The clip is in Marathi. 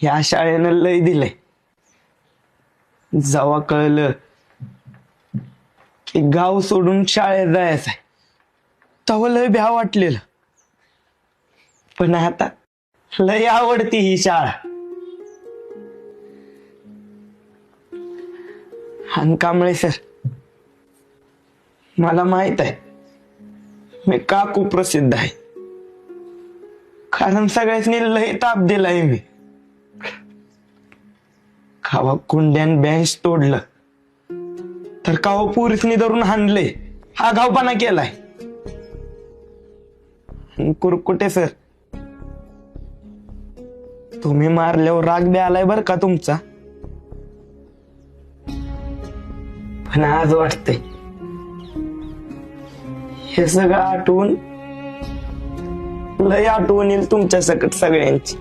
ह्या शाळेनं लय दिलंय. जेव्हा कळलं की गाव सोडून शाळेत जायचंय तेव्हा लय भ्या वाटलेलं, पण आता लय आवडती ही शाळा. आणि कांबळे सर, मला माहित आहे मी का कुप्रसिद्ध आहे. कारण सगळ्यांनी लय ताप दिलाय मी. खावा कुंड्यान बेंच तोडलं तर कावा पुरीसनी धरून हाणले, हा गावपणा केलाय. कुरकुटे सर, तुम्ही मारल्यावर राग बी आलाय बर का तुमचा, पण आज वाटतंय हे सगळं आठवून लय आठवण येईल तुमच्या सकट सगळ्यांची.